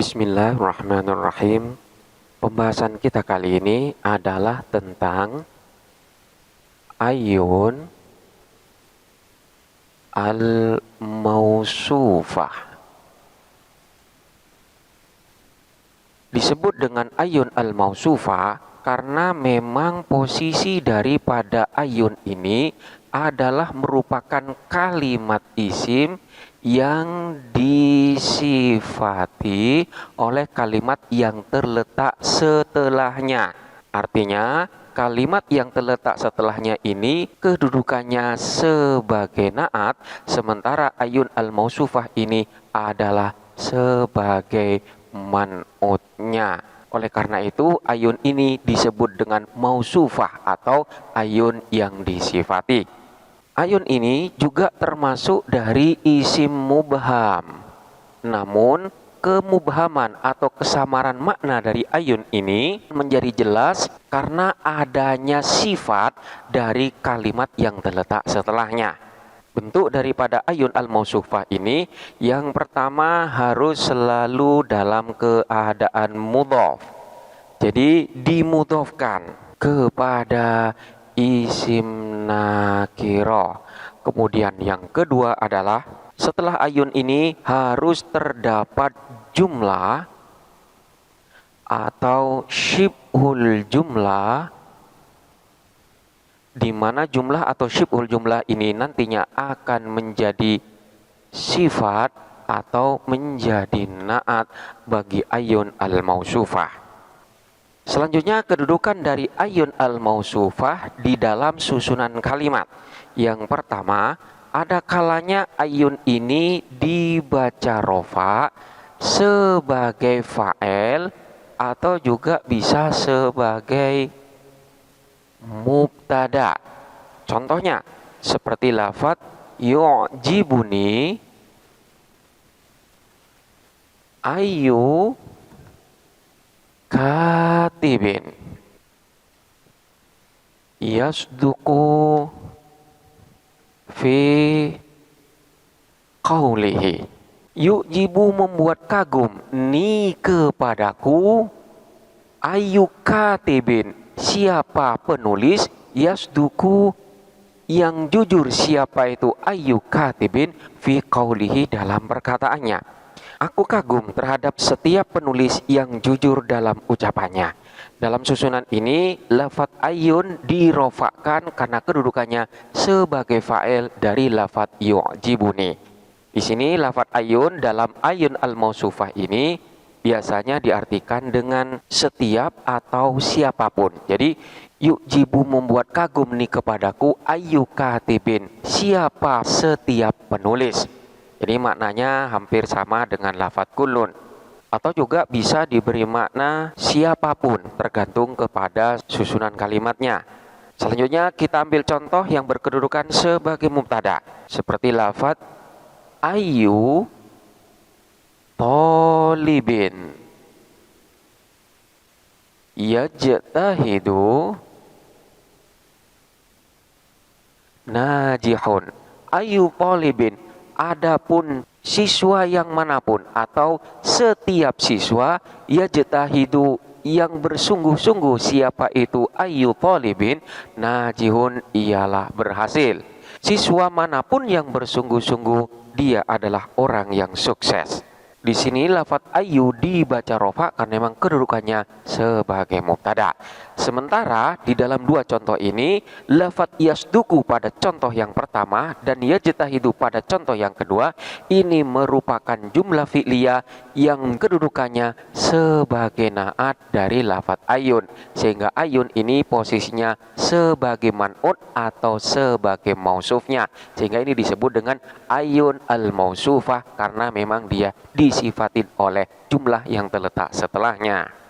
Bismillahirrahmanirrahim. Pembahasan kita kali ini adalah tentang ayun al-mausufah. Disebut dengan ayun al-mausufah karena memang posisi daripada ayun ini adalah merupakan kalimat isim yang disifati oleh kalimat yang terletak setelahnya. Artinya, kalimat yang terletak setelahnya ini kedudukannya sebagai naat, sementara ayun al-mausufah ini adalah sebagai man'utnya. Oleh karena itu, ayun ini disebut dengan mausufah atau ayun yang disifati. Ayun ini juga termasuk dari isim mubham. Namun, kemubhaman atau kesamaran makna dari ayun ini menjadi jelas karena adanya sifat dari kalimat yang terletak setelahnya. Bentuk daripada ayun al-mausufah ini yang pertama harus selalu dalam keadaan mudhof. Jadi dimudhofkan kepada isim nakiro. Kemudian yang kedua adalah setelah ayun ini harus terdapat jumlah atau syibhul jumlah, di mana jumlah atau syibhul jumlah ini nantinya akan menjadi sifat atau menjadi naat bagi ayun al-mausufah. Selanjutnya kedudukan dari ayun al-mausufah di dalam susunan kalimat. Yang pertama, ada kalanya ayun ini dibaca rofa sebagai fa'il atau juga bisa sebagai mubtada. Contohnya seperti lafaz yu'jibuni ayu katibin yasduku fi qawlihi. Yu'jibu membuat kagum ni kepadaku, ayu katibin siapa penulis, yasduku yang jujur siapa itu ayu katibin fi qawlihi dalam perkataannya. Aku kagum terhadap setiap penulis yang jujur dalam ucapannya. Dalam susunan ini, lafaz ayun dirofakkan karena kedudukannya sebagai fa'il dari lafaz yu'jibuni. Di sini lafaz ayun dalam ayun al-mausufah ini biasanya diartikan dengan setiap atau siapapun. Jadi, yu'jibu membuat kagum nih kepadaku ayu katibin siapa setiap penulis. Jadi maknanya hampir sama dengan lafaz kullun. Atau juga bisa diberi makna siapapun tergantung kepada susunan kalimatnya. Selanjutnya kita ambil contoh yang berkedudukan sebagai mubtada. Seperti lafaz ayu tolibin yajtahidu najihun. Ayu tolibin, adapun siswa yang manapun atau setiap siswa yajtahidu yang bersungguh-sungguh siapa itu ayu talibin najihun ialah berhasil. Siswa manapun yang bersungguh-sungguh dia adalah orang yang sukses. Di sini lafaz ayu dibaca rofa karena memang kedudukannya sebagai mubtada. Sementara di dalam dua contoh ini lafaz yasduku pada contoh yang pertama dan yajtahidu pada contoh yang kedua ini merupakan jumlah fi'liyah yang kedudukannya sebagai naat dari lafaz ayun, sehingga ayun ini posisinya sebagai man'ut atau sebagai mausufnya, sehingga ini disebut dengan ayun al-mausufah karena memang dia disifatin oleh jumlah yang terletak setelahnya.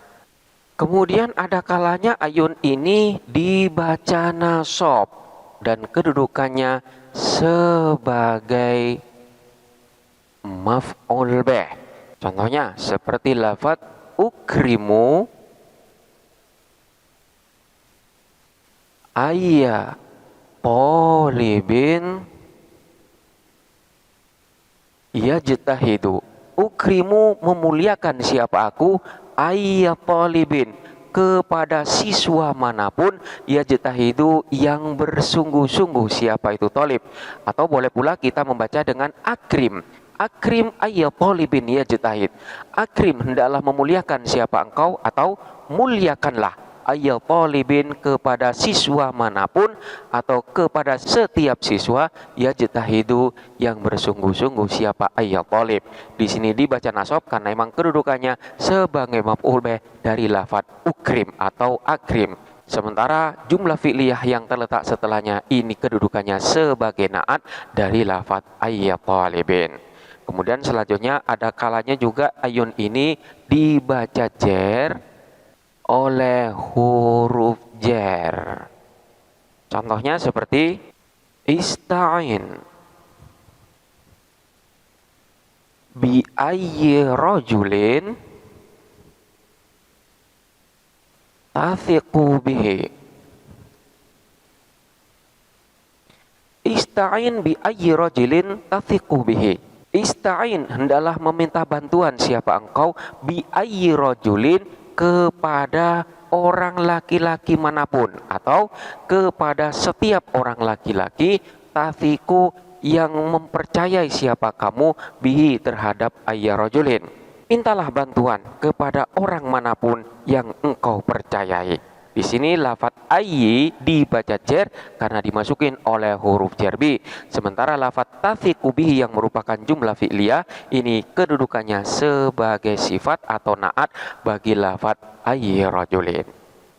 Kemudian ada kalanya ayun ini dibaca nasab dan kedudukannya sebagai maf'ul bih. Contohnya seperti lafaz ukrimu ayya talibin yajtahidu. ukrimu memuliakan siapa aku, ayya talibin kepada siswa manapun, yajtahidu yang bersungguh-sungguh siapa itu talib. Atau boleh pula kita membaca dengan akrim. Akrim ayya talibin yajtahid. Akrim hendaklah memuliakan siapa engkau, atau muliakanlah ayya talibin kepada siswa manapun atau kepada setiap siswa, yajtahidu yang bersungguh-sungguh siapa ayya talib. Di sini dibaca nasab karena memang kedudukannya sebagai maf'ul bih dari lafaz ukrim atau akrim. Sementara jumlah fi'liyah yang terletak setelahnya ini kedudukannya sebagai naat dari lafaz ayya talibin. Kemudian selanjutnya ada kalanya juga ayun ini dibaca jer oleh huruf jer. Contohnya seperti ista'in bi ayyi rajulin tathiqu bihi. Ista'in bi ayyi rajulin tathiqu bihi. Ista'in hendaklah meminta bantuan siapa engkau, bi ayyi rajulin kepada orang laki-laki manapun atau kepada setiap orang laki-laki, tathiku yang mempercayai siapa kamu, bihi terhadap ayya rajulin. Mintalah bantuan kepada orang manapun yang engkau percayai. Di sini lafaz ayyi dibaca jer karena dimasukin oleh huruf jer bi. Sementara lafaz tathiqu bihi yang merupakan jumlah fi'liyah ini kedudukannya sebagai sifat atau naat bagi lafaz ayyi rajulin.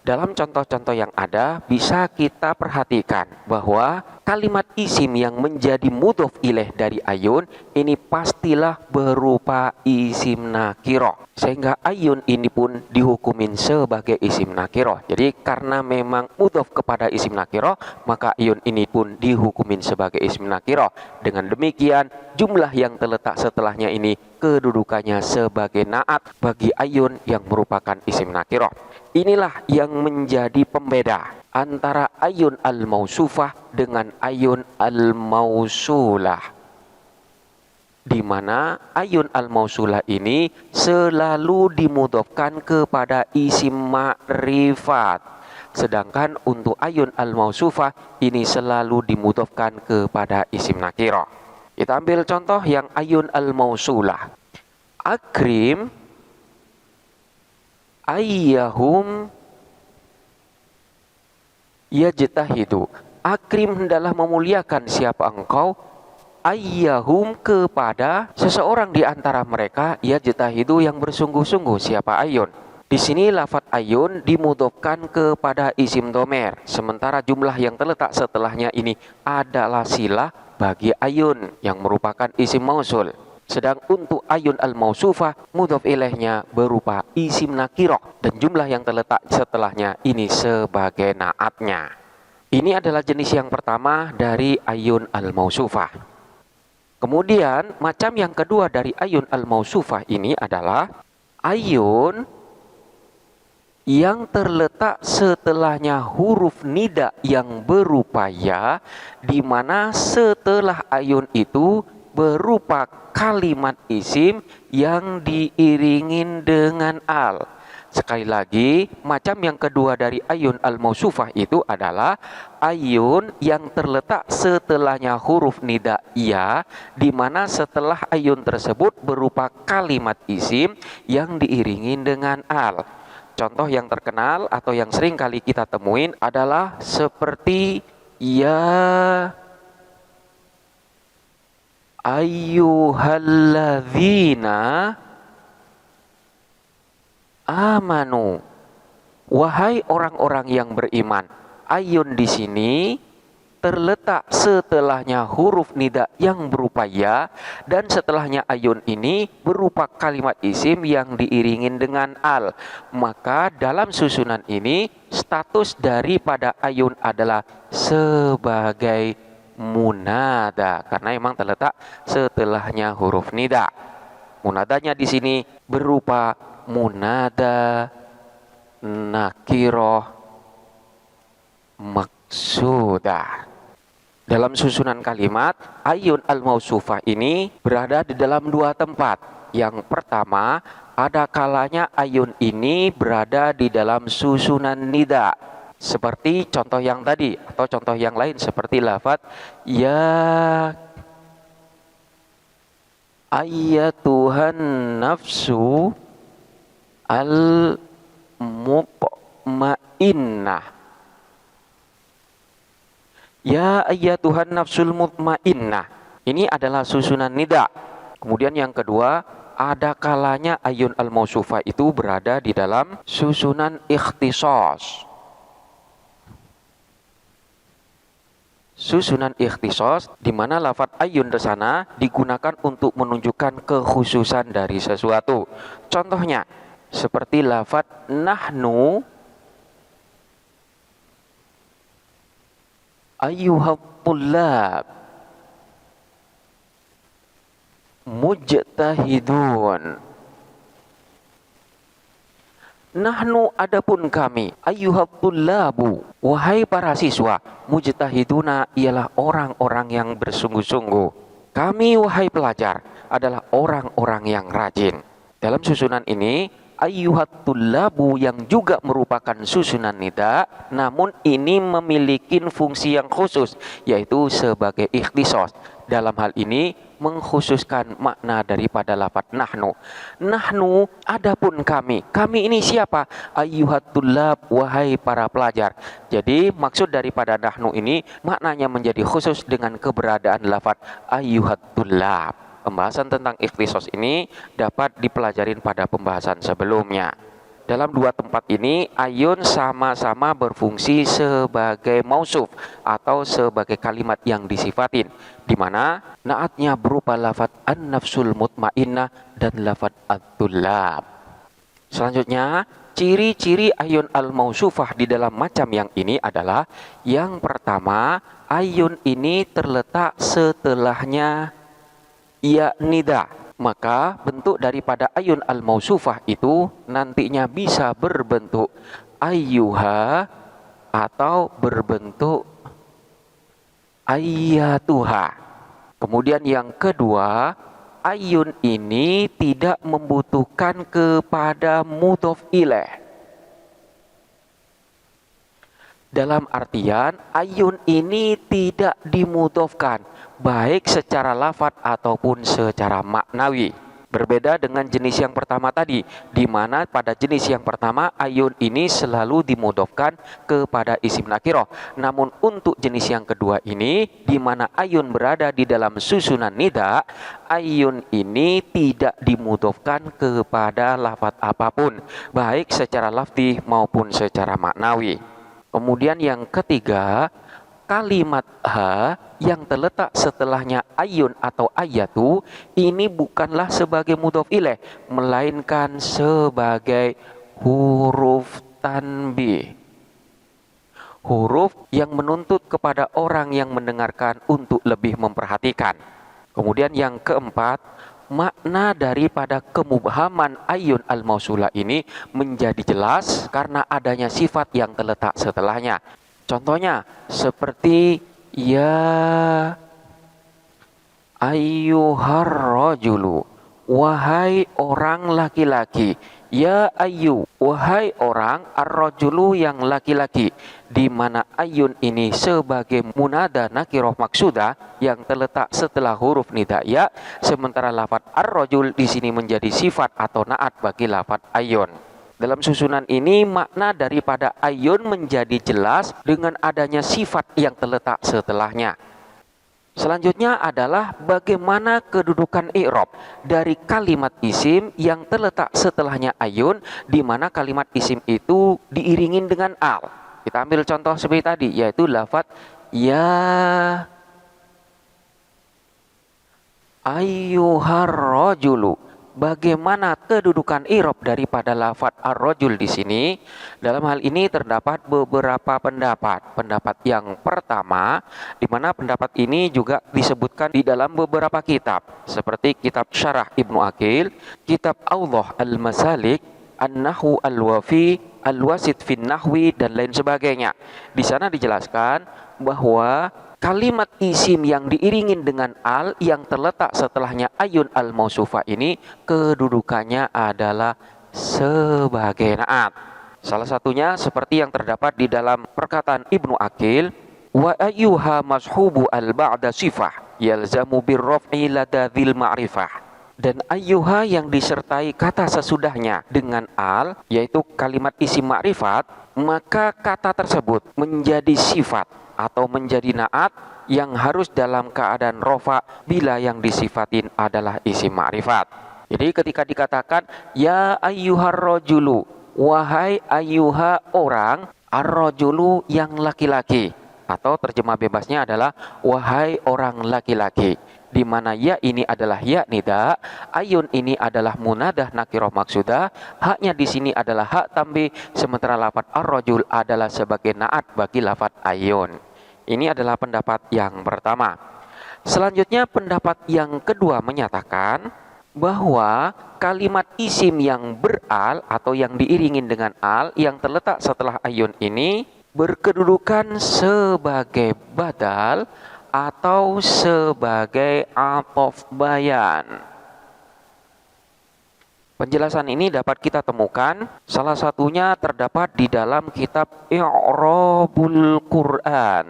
Dalam contoh-contoh yang ada bisa kita perhatikan bahwa kalimat isim yang menjadi mudhof ilaih dari ayun ini pastilah berupa isim nakiroh. Sehingga ayun ini pun dihukumin sebagai isim nakiroh. Jadi karena memang mudhof kepada isim nakiroh, maka ayun ini pun dihukumin sebagai isim nakiroh. Dengan demikian jumlah yang terletak setelahnya ini kedudukannya sebagai naat bagi ayun yang merupakan isim nakiroh. Inilah yang menjadi pembeda antara ayun al-mausufah dengan ayun al-mausulah, di mana ayun al-mausulah ini selalu dimudhofkan kepada isim ma'rifat, sedangkan untuk ayun al-mausufah ini selalu dimudhofkan kepada isim nakirah. Kita ambil contoh yang ayun al-mausulah. Akrim ayyahum yajtahidu. Akrim hendaklah memuliakan siapa engkau, ayyahum kepada seseorang di antara mereka, yajtahidu yang bersungguh-sungguh siapa ayun. Di sini lafaz ayun dimudhofkan kepada isim domer, sementara jumlah yang terletak setelahnya ini adalah silah bagi ayun yang merupakan isim mausul. Sedang untuk ayun al-mausufah mudhof ilaihnya berupa isim nakiroh dan jumlah yang terletak setelahnya ini sebagai naatnya. Ini adalah jenis yang pertama dari ayun al-mausufah. Kemudian macam yang kedua dari ayun al-mausufah ini adalah ayun yang terletak setelahnya huruf nida yang berupa ya, di mana setelah ayun itu berupa kalimat isim yang diiringin dengan al. Sekali lagi, macam yang kedua dari ayun al-mausufah itu adalah ayun yang terletak setelahnya huruf nida ya, di mana setelah ayun tersebut berupa kalimat isim yang diiringin dengan al. Contoh yang terkenal atau yang sering kali kita temuin adalah seperti ya ayyuhalladzina amanu, wahai orang-orang yang beriman. Ayun di sini terletak setelahnya huruf nida yang berupa ya, dan setelahnya ayun ini berupa kalimat isim yang diiringin dengan al. Maka dalam susunan ini status daripada ayun adalah sebagai munada karena memang terletak setelahnya huruf nida. Munadanya di sini berupa munada nakiroh maksudah. Dalam susunan kalimat ayun al-mausufah ini berada di dalam dua tempat. Yang pertama, ada kalanya ayun ini berada di dalam susunan nida. Seperti contoh yang tadi atau contoh yang lain seperti lafaz ya ayyatuhan nafsu al mutmainnah. Ya ayyatuhan nafsul mutmainnah. Ini adalah susunan nida. Kemudian yang kedua, ada kalanya ayun al-mausufah itu berada di dalam susunan ikhtisas. Susunan ikhtisas di mana lafaz ayun di sana digunakan untuk menunjukkan kekhususan dari sesuatu. Contohnya seperti lafaz nahnu ayyuhat tullab mujtahidun. Nahnu adapun kami, ayyuhat tullabu, wahai para siswa, mujtahiduna ialah orang-orang yang bersungguh-sungguh. Kami wahai pelajar adalah orang-orang yang rajin. Dalam susunan ini, ayyuhat tullabu yang juga merupakan susunan nida, namun ini memiliki fungsi yang khusus, yaitu sebagai ikhtisas. Dalam hal ini mengkhususkan makna daripada lafaz nahnu. Nahnu adapun kami. Kami ini siapa? Ayyuhat tullab, wahai para pelajar. Jadi maksud daripada nahnu ini maknanya menjadi khusus dengan keberadaan lafaz ayyuhat tullab. Pembahasan tentang ikhtisas ini dapat dipelajarin pada pembahasan sebelumnya. Dalam dua tempat ini, ayun sama-sama berfungsi sebagai mausuf atau sebagai kalimat yang disifatin, di mana naatnya berupa lafaz an-nafsul mutmainnah dan lafaz at-tullab. Selanjutnya, ciri-ciri ayun al-mausufah di dalam macam yang ini adalah yang pertama, ayun ini terletak setelahnya ya nida. Maka bentuk daripada ayun al-mausufah itu nantinya bisa berbentuk ayyuha atau berbentuk ayyatuha. Kemudian yang kedua, ayun ini tidak membutuhkan kepada mudhof ilaih. Dalam artian ayun ini tidak dimudhofkan, baik secara lafaz ataupun secara maknawi. Berbeda dengan jenis yang pertama tadi, di mana pada jenis yang pertama ayun ini selalu dimudhofkan kepada isim nakirah. Namun untuk jenis yang kedua ini, di mana ayun berada di dalam susunan nida, ayun ini tidak dimudhofkan kepada lafaz apapun, baik secara lafzi maupun secara maknawi. Kemudian yang ketiga, kalimat ha yang terletak setelahnya ayun atau ayatu ini bukanlah sebagai mudhof ilaih, melainkan sebagai huruf tanbih. Huruf yang menuntut kepada orang yang mendengarkan untuk lebih memperhatikan. Kemudian yang keempat, makna daripada kemubhaman ayun al-mausulah ini menjadi jelas karena adanya sifat yang terletak setelahnya. Contohnya seperti ya ayyuhar rajulu, wahai orang laki-laki. Ya ayyu, wahai orang, ar-rajulu yang laki-laki, di mana ayun ini sebagai munada nakirah maksudah yang terletak setelah huruf nida ya, sementara lafaz ar-rajul di sini menjadi sifat atau naat bagi lafaz ayun. Dalam susunan ini makna daripada ayun menjadi jelas dengan adanya sifat yang terletak setelahnya. Selanjutnya adalah bagaimana kedudukan i'rab dari kalimat isim yang terletak setelahnya ayun, di mana kalimat isim itu diiringin dengan al. Kita ambil contoh seperti tadi, yaitu lafaz ya ayyuhar rajulu. Bagaimana kedudukan i'rab daripada lafaz ar-rajul di sini? Dalam hal ini terdapat beberapa pendapat. Pendapat yang pertama, di mana pendapat ini juga disebutkan di dalam beberapa kitab, seperti kitab Syarah Ibnu Aqil, kitab Allah Al-Masalik, An-Nahwu Al-Wafi, Al-Wasit fin Nahwi, dan lain sebagainya. Di sana dijelaskan bahwa kalimat isim yang diiringin dengan al yang terletak setelahnya ayun al-mausufah ini kedudukannya adalah sebagai naat. Salah satunya seperti yang terdapat di dalam perkataan Ibnu Aqil, wa ayyuha mashubu al-ba'da sifah yalzamu birraf'i ladadzil ma'rifah. Dan ayyuha yang disertai kata sesudahnya dengan al, yaitu kalimat isim ma'rifat, maka kata tersebut menjadi sifat atau menjadi naat yang harus dalam keadaan rofa bila yang disifatin adalah isim ma'rifat. Jadi ketika dikatakan ya ayyuhar rajulu, wahai ayyuha orang, ar-rajulu yang laki-laki, atau terjemah bebasnya adalah wahai orang laki-laki, di mana ya ini adalah ya nida, ayun ini adalah munadah nakiroh maksudah, haknya di sini adalah hak tambi, sementara lafadz ar-rajul adalah sebagai naat bagi lafadz ayun. Ini adalah pendapat yang pertama. Selanjutnya pendapat yang kedua menyatakan bahwa kalimat isim yang beral atau yang diiringin dengan al yang terletak setelah ayun ini berkedudukan sebagai badal atau sebagai athof bayan. Penjelasan ini dapat kita temukan salah satunya terdapat di dalam kitab I'rabul Quran.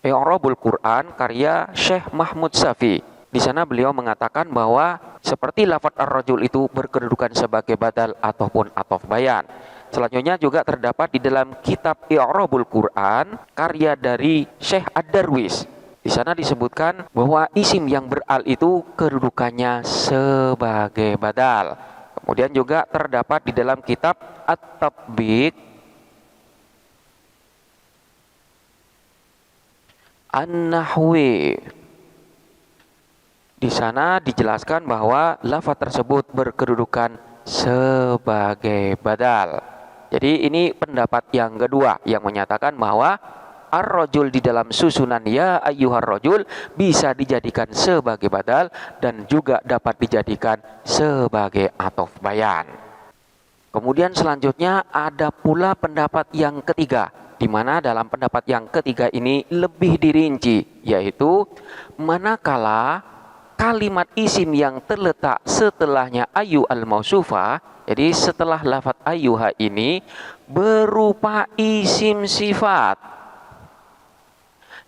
I'rabul Quran karya Syekh Mahmud Safi. Di sana beliau mengatakan bahwa seperti lafadz ar-rajul itu berkedudukan sebagai badal ataupun athof bayan. Selanjutnya juga terdapat di dalam kitab I'rabul Quran karya dari Syekh Ad-Darwis. Di sana disebutkan bahwa isim yang beral itu kedudukannya sebagai badal. Kemudian juga terdapat di dalam kitab At-Tatbiq An-Nahwi. Di sana dijelaskan bahwa lafaz tersebut berkedudukan sebagai badal. Jadi ini pendapat yang kedua yang menyatakan bahwa ar-rajul di dalam susunan ya ayyuhar rajul bisa dijadikan sebagai badal dan juga dapat dijadikan sebagai athof bayan. Kemudian selanjutnya ada pula pendapat yang ketiga, di mana dalam pendapat yang ketiga ini lebih dirinci, yaitu manakala kalimat isim yang terletak setelahnya ayu al-mausufah, jadi setelah lafadz ayyuha ini berupa isim sifat.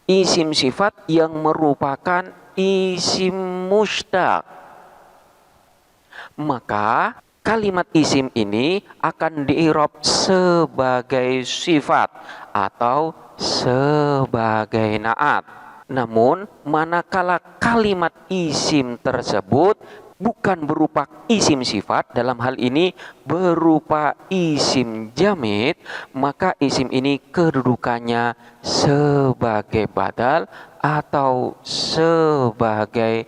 Isim sifat yang merupakan isim mushtaq. Maka kalimat isim ini akan di'irab sebagai sifat atau sebagai naat. Namun manakala kalimat isim tersebut bukan berupa isim sifat, dalam hal ini berupa isim jamid, maka isim ini kedudukannya sebagai badal atau sebagai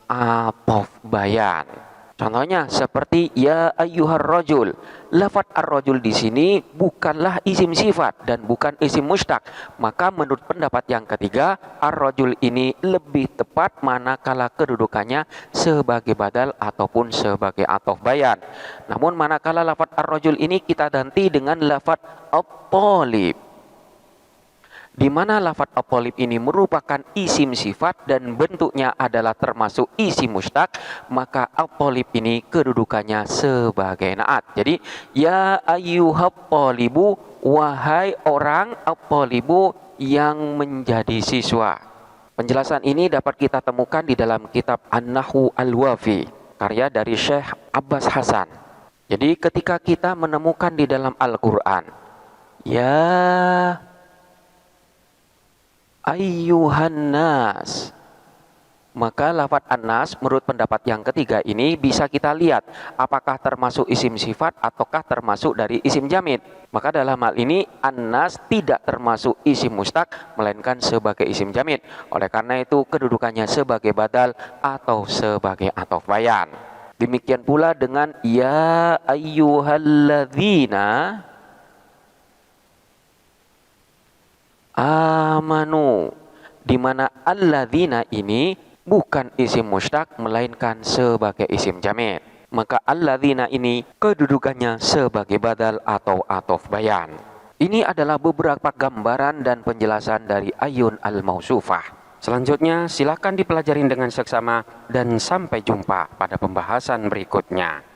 athof bayan. Contohnya seperti ya ayyuhar rajul. Lafadz ar-rajul di sini bukanlah isim sifat dan bukan isim mushtaq. Maka menurut pendapat yang ketiga, ar-rajul ini lebih tepat manakala kedudukannya sebagai badal ataupun sebagai athof bayan. Namun manakala lafadz ar-rajul ini kita ganti dengan lafadz at-talib, di mana lafadz at-talib ini merupakan isim sifat dan bentuknya adalah termasuk isim mushtaq, maka at-talib ini kedudukannya sebagai naat. Jadi ya ayyuhat talibu, wahai orang at-talibu yang menjadi siswa. Penjelasan ini dapat kita temukan di dalam kitab An-Nahwu Al-Wafi karya dari Syekh Abbas Hasan. Jadi ketika kita menemukan di dalam Al-Qur'an ya ayyuhan nas, maka lafadz an-nas menurut pendapat yang ketiga ini bisa kita lihat apakah termasuk isim sifat ataukah termasuk dari isim jamid. Maka dalam hal ini an-nas tidak termasuk isim mushtaq melainkan sebagai isim jamid. Oleh karena itu kedudukannya sebagai badal atau sebagai athof bayan. Demikian pula dengan ya ayyuhalladzina amanu, di mana alladzina ini bukan isim mushtaq melainkan sebagai isim jamid. maka alladzina ini kedudukannya sebagai badal atau atof bayan. Ini adalah beberapa gambaran dan penjelasan dari ayun al-mausufah. Selanjutnya silakan dipelajarin dengan seksama dan sampai jumpa pada pembahasan berikutnya.